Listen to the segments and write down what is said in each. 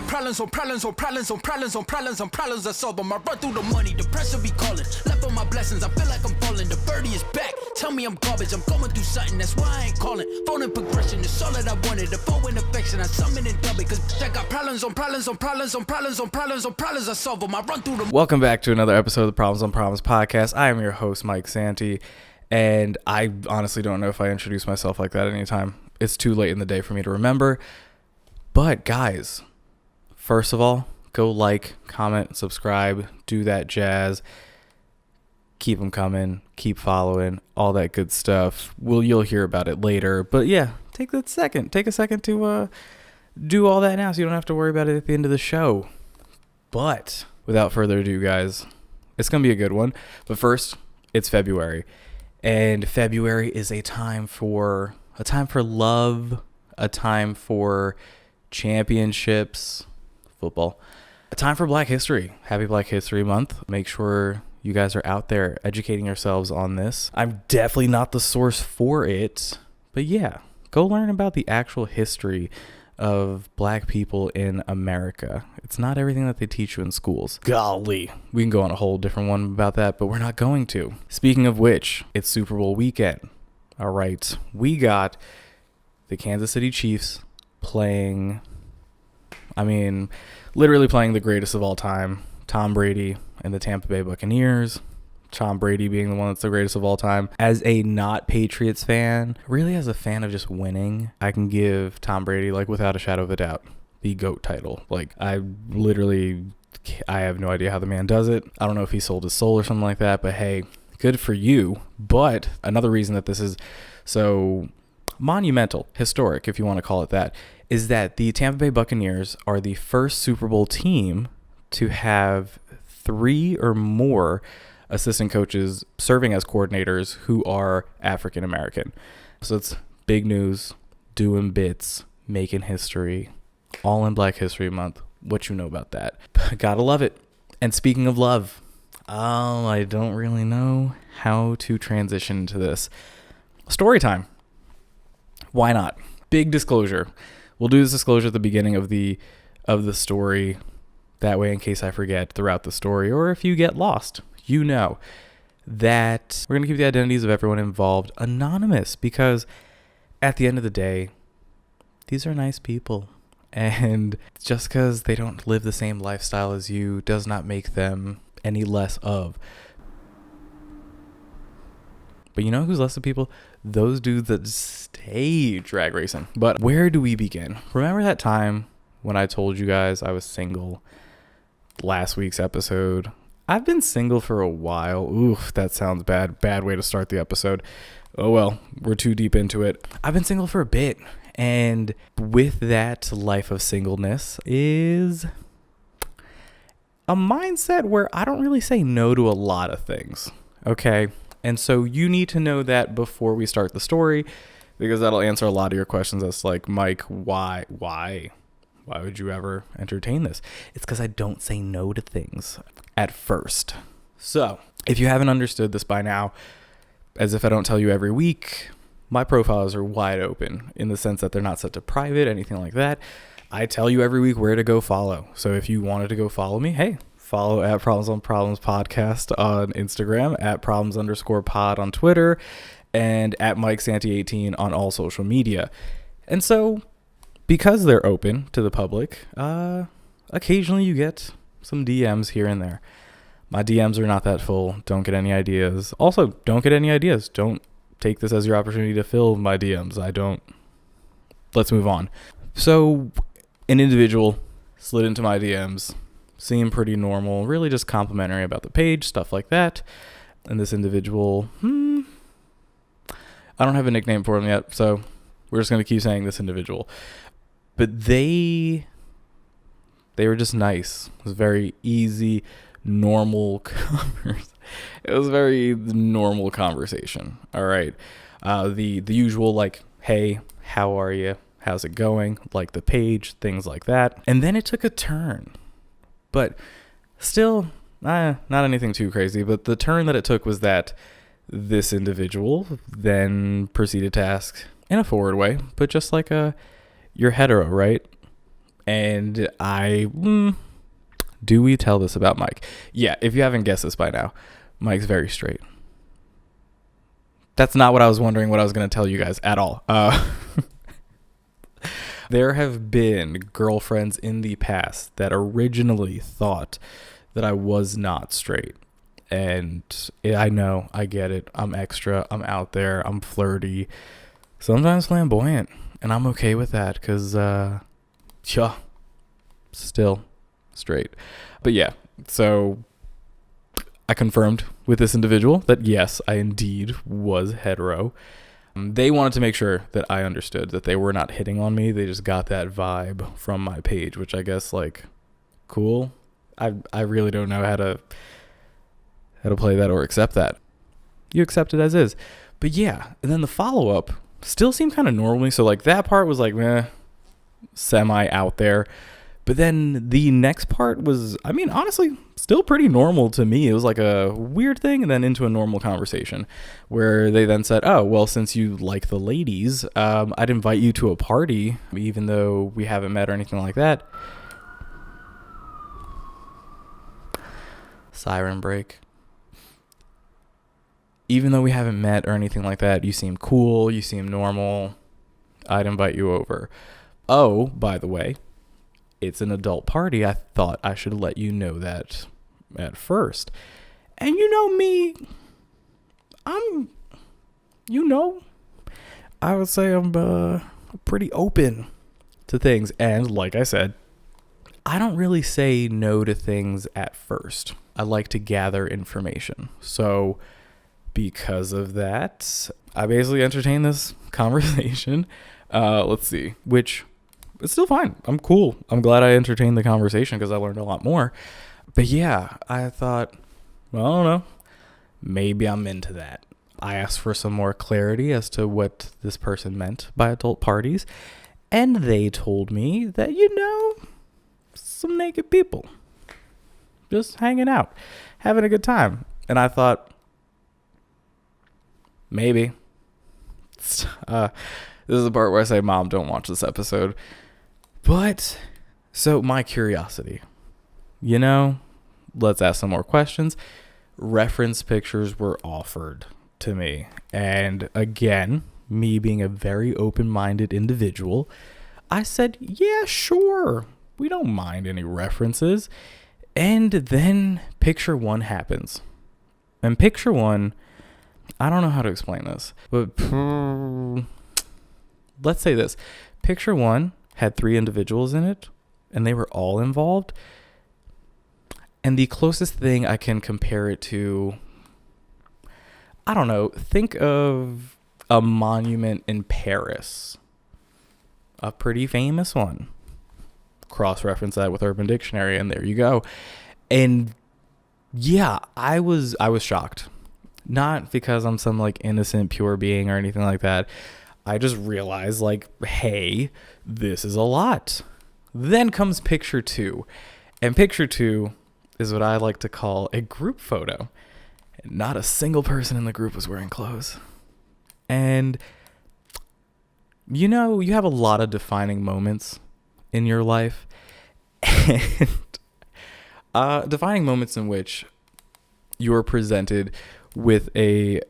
got problems on problems on problems on problems on problems on problems, I solve them. I run through the money, the pressure be calling. Left on my blessings, I feel like I'm falling. The birdie is back, tell me I'm garbage. I'm going through something, that's why I ain't calling. Phone and progression, it's all that I wanted. The phone and affection, I summon and dub it. Cause I got problems on problems on problems on problems on problems on problems, I solve them. I run through them. Welcome back to another episode of the Problems on Problems podcast. I am your host, Mike Santi. And I honestly don't know if I introduce myself like that anytime. It's too late in the day for me to remember. But guys, first of all, go like, comment, subscribe, do that jazz. Keep them coming, keep following, all that good stuff. You'll hear about it later. But yeah, take a second to do all that now so you don't have to worry about it at the end of the show. But without further ado, guys, it's going to be a good one. But first, it's February. And February is a time for love, a time for championships, football, a time for Black History. Happy Black History Month. Make sure you guys are out there educating yourselves on this. I'm definitely not the source for it, but yeah, go learn about the actual history of Black people in America. It's not everything that they teach you in schools. Golly, we can go on a whole different one about that, but we're not going to. Speaking of which, it's Super Bowl weekend. All right, we got the Kansas City Chiefs playing, literally playing the greatest of all time, Tom Brady and the Tampa Bay Buccaneers. Tom Brady being the one that's the greatest of all time. As a not Patriots fan, really as a fan of just winning, I can give Tom Brady, without a shadow of a doubt, the GOAT title. I have no idea how the man does it. I don't know if he sold his soul or something like that, but hey, good for you. But another reason that this is so monumental, historic, if you want to call it that, is that the Tampa Bay Buccaneers are the first Super Bowl team to have 3 or more assistant coaches serving as coordinators who are African American. So it's big news, doing bits, making history, all in Black History Month. What you know about that? Gotta love it. And speaking of love, I don't really know how to transition into this. Story time. Why not? Big disclosure. We'll do this disclosure at the beginning of the story. That way, in case I forget throughout the story, or if you get lost, you know that we're going to keep the identities of everyone involved anonymous, because at the end of the day, these are nice people. And just because they don't live the same lifestyle as you does not make them any less of. But you know who's less of people? Those dudes that stay drag racing. But where do we begin? Remember that time when I told you guys I was single? Last week's episode. I've been single for a while. Oof, that sounds bad. Bad way to start the episode. Oh well, we're too deep into it. I've been single for a bit. And with that life of singleness is a mindset where I don't really say no to a lot of things. Okay? And so you need to know that before we start the story, because that'll answer a lot of your questions. That's like, Mike, why would you ever entertain this? It's because I don't say no to things at first. So if you haven't understood this by now, as if I don't tell you every week, my profiles are wide open in the sense that they're not set to private, anything like that. I tell you every week where to go follow. So if you wanted to go follow me, hey, follow at Problems on Problems Podcast on Instagram, at Problems_pod on Twitter, and at Mike Santi 18 on all social media. And so because they're open to the public, occasionally you get some DMs here and there. My DMs are not that full. Don't get any ideas. Also, don't get any ideas. Don't take this as your opportunity to fill my DMs. Let's move on. So an individual slid into my DMs, seemed pretty normal, really just complimentary about the page, stuff like that. And this individual, I don't have a nickname for him yet, so we're just going to keep saying this individual. But they were just nice. It was very easy, normal conversation. It was very normal conversation. All right. The usual, hey, how are you? How's it going? Like the page, things like that. And then it took a turn. But still, not anything too crazy. But the turn that it took was that this individual then proceeded to ask, in a forward way, but just like you're hetero, right? And do we tell this about Mike? Yeah, if you haven't guessed this by now, Mike's very straight. That's not what I was wondering what I was going to tell you guys at all. There have been girlfriends in the past that originally thought that I was not straight. And I know, I get it. I'm extra. I'm out there. I'm flirty. Sometimes flamboyant. And I'm okay with that because, still straight. But yeah, so I confirmed with this individual that yes, I indeed was hetero. They wanted to make sure that I understood that they were not hitting on me. They just got that vibe from my page, which I guess, like, cool. I really don't know how to play that or accept that. You accept it as is. But yeah, and then the follow-up still seemed kind of normal. So, like, that part was like, meh, semi out there. But then the next part was, I mean, honestly, still pretty normal to me. It was like a weird thing and then into a normal conversation where they then said, oh, well, since you like the ladies, I'd invite you to a party, even though we haven't met or anything like that. Siren break. Even though we haven't met or anything like that, you seem cool, you seem normal, I'd invite you over. Oh, by the way, it's an adult party. I thought I should let you know that at first. And you know me, I would say I'm pretty open to things. And like I said, I don't really say no to things at first. I like to gather information. So because of that, I basically entertained this conversation. Let's see, which it's still fine. I'm cool. I'm glad I entertained the conversation because I learned a lot more. But yeah, I thought, well, I don't know. Maybe I'm into that. I asked for some more clarity as to what this person meant by adult parties. And they told me that, some naked people just hanging out, having a good time. And I thought, maybe. This is the part where I say, Mom, don't watch this episode. But, so my curiosity, let's ask some more questions. Reference pictures were offered to me. And again, me being a very open-minded individual, I said, yeah, sure. We don't mind any references. And then picture one happens. And picture one, I don't know how to explain this, but let's say this. Picture one had 3 individuals in it, and they were all involved. And the closest thing I can compare it to, I don't know, think of a monument in Paris. A pretty famous one. Cross-reference that with Urban Dictionary, and there you go. And yeah, I was shocked. Not because I'm some like innocent, pure being or anything like that. I just realized, like, hey, this is a lot. Then comes picture 2. And picture 2 is what I like to call a group photo. Not a single person in the group was wearing clothes. And, you have a lot of defining moments in your life. And defining moments in which you're presented with a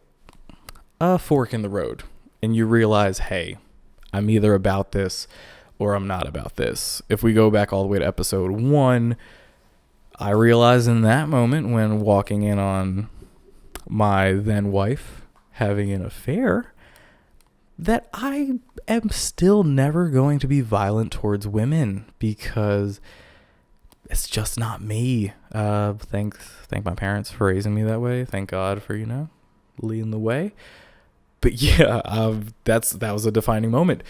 fork in the road. And you realize, hey, I'm either about this or I'm not about this. If we go back all the way to episode 1, I realized in that moment when walking in on my then wife having an affair that I am still never going to be violent towards women because it's just not me. Thank my parents for raising me that way. Thank God for, leading the way. But yeah, that was a defining moment.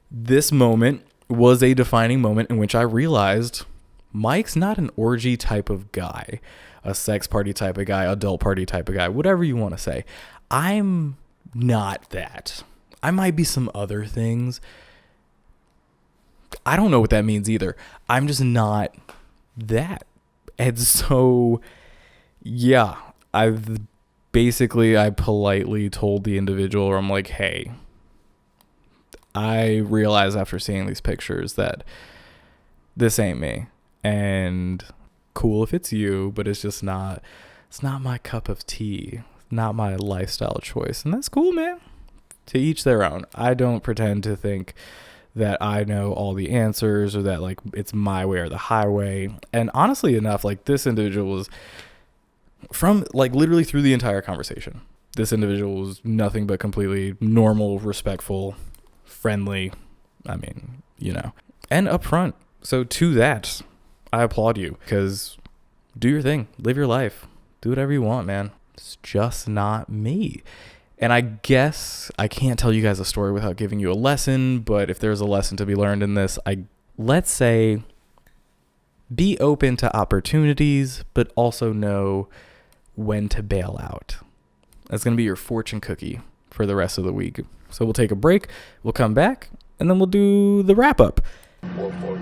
This moment was a defining moment in which I realized Mike's not an orgy type of guy, a sex party type of guy, adult party type of guy, whatever you want to say. I'm not that. I might be some other things. I don't know what that means either. I'm just not that. And so, yeah, I politely told the individual, or I'm like, hey, I realize after seeing these pictures that this ain't me. And cool if it's you, but it's not my cup of tea, not my lifestyle choice. And that's cool, man. To each their own. I don't pretend to think that I know all the answers or that like it's my way or the highway. And honestly enough, like this individual was from like literally through the entire conversation. This individual was nothing but completely normal, respectful, friendly. I mean, and upfront. So to that, I applaud you because do your thing, live your life, do whatever you want, man. It's just not me. And I guess I can't tell you guys a story without giving you a lesson, but if there's a lesson to be learned in this, let's say be open to opportunities, but also know when to bail out. That's going to be your fortune cookie for the rest of the week. So we'll take a break, we'll come back, and then we'll do the wrap up.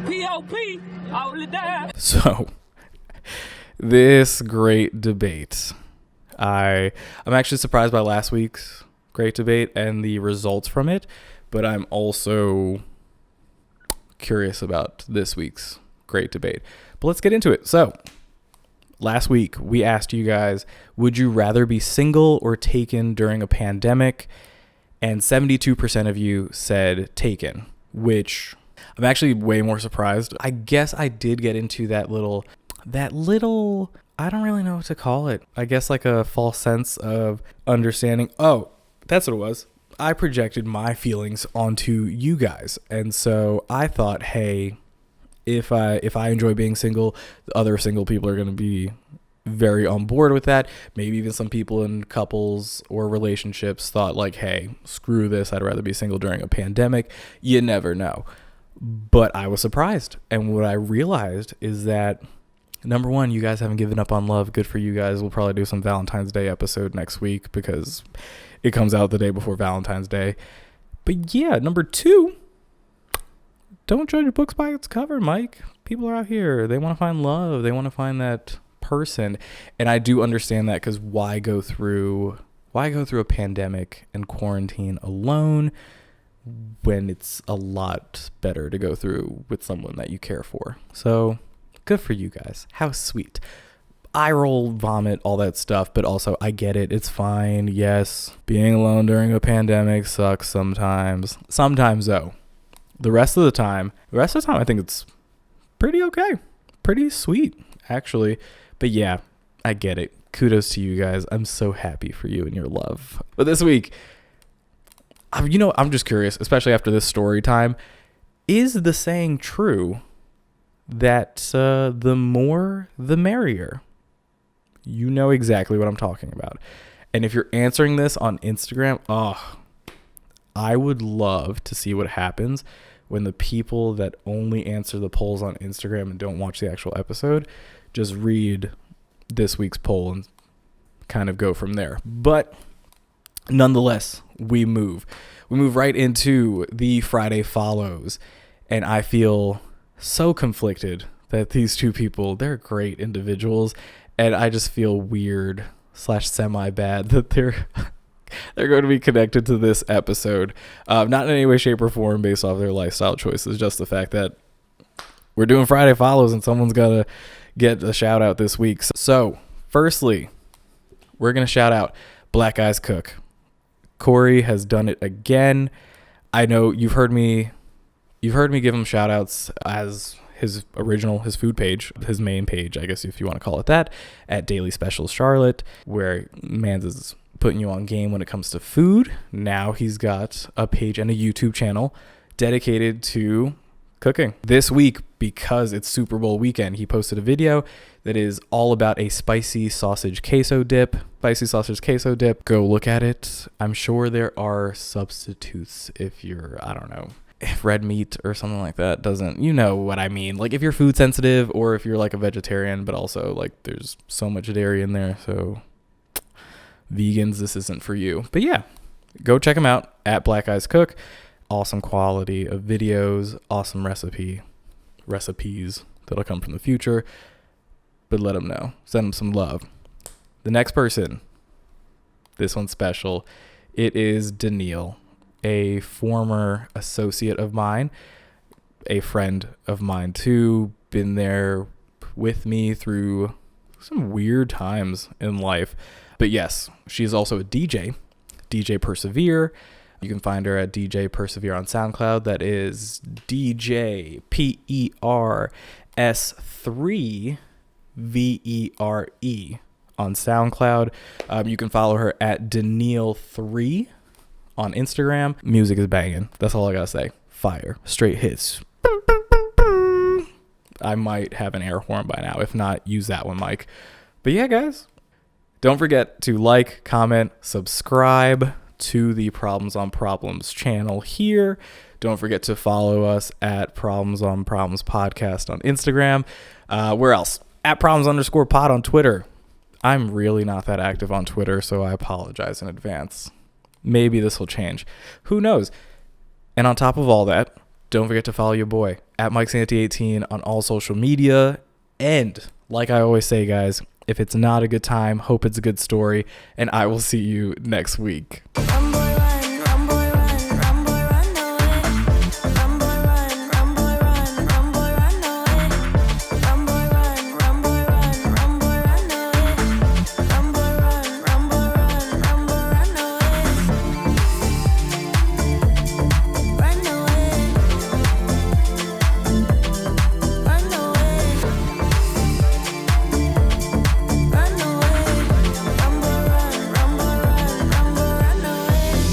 P.O.P. So this great debate. I'm actually surprised by last week's great debate and the results from it, but I'm also curious about this week's great debate. But let's get into it. So last week we asked you guys, would you rather be single or taken during a pandemic? And 72% of you said taken, which I'm actually way more surprised. I guess I did get into that little, I don't really know what to call it. I guess like a false sense of understanding. Oh, that's what it was. I projected my feelings onto you guys. And so I thought, hey, if I enjoy being single, the other single people are going to be very on board with that. Maybe even some people in couples or relationships thought like, hey, screw this. I'd rather be single during a pandemic. You never know. But I was surprised. And what I realized is that number one, you guys haven't given up on love. Good for you guys. We'll probably do some Valentine's Day episode next week because it comes out the day before Valentine's Day. But yeah, number two, don't judge books by its cover, Mike. People are out here. They want to find love. They want to find that person. And I do understand that because why go through a pandemic and quarantine alone when it's a lot better to go through with someone that you care for? So good for you guys. How sweet. Eye roll, vomit, all that stuff. But also, I get it. It's fine. Yes, being alone during a pandemic sucks sometimes. Sometimes, though. The rest of the time, I think it's pretty okay. Pretty sweet, actually. But yeah, I get it. Kudos to you guys. I'm so happy for you and your love. But this week, I'm just curious, especially after this story time. Is the saying true that the more the merrier? You know exactly what I'm talking about. And if you're answering this on Instagram, I would love to see what happens when the people that only answer the polls on Instagram and don't watch the actual episode just read this week's poll and kind of go from there. But nonetheless, we move right into the Friday follows, and I feel so conflicted that these two people, they're great individuals, and I just feel weird / semi bad that they're going to be connected to this episode. Not in any way, shape, or form based off their lifestyle choices, just the fact that we're doing Friday follows and someone's got to get a shout out this week. So firstly, we're going to shout out Black Eyes Cook. Corey has done it again. I know you've heard me give him shout outs as his food page, his main page, I guess if you want to call it that, at Daily Specials Charlotte, where Mans is putting you on game when it comes to food. Now he's got a page and a YouTube channel dedicated to cooking. This week, because it's Super Bowl weekend, he posted a video that is all about a spicy sausage queso dip. Go look at it. I'm sure there are substitutes if you're, if red meat or something like that doesn't, you know what I mean? Like if you're food sensitive or if you're like a vegetarian, but also like there's so much dairy in there. So vegans, this isn't for you. But yeah, go check him out at Black Eyes Cook. Awesome quality of videos, awesome recipes that'll come from the future. But let him know. Send him some love. The next person, this one's special. It is Deniele, a former associate of mine. a friend of mine too, been there with me through some weird times in life. But yes, she's also a DJ Persevere. You can find her at DJ Persevere on SoundCloud. That is DJ PERS3VERE on SoundCloud. You can follow her at Deniele3 on Instagram. Music is banging. That's all I gotta say. Fire. Straight hits. I might have an air horn by now. If not, use that one, Mike. But yeah, guys, don't forget to like, comment, subscribe to the Problems on Problems channel here. Don't forget to follow us at Problems on Problems podcast on Instagram. Where else? At Problems_pod on Twitter. I'm really not that active on Twitter, so I apologize in advance. Maybe this will change. Who knows? And on top of all that, don't forget to follow your boy at MikeSanti18 on all social media. And like I always say, guys, if it's not a good time, hope it's a good story. And I will see you next week.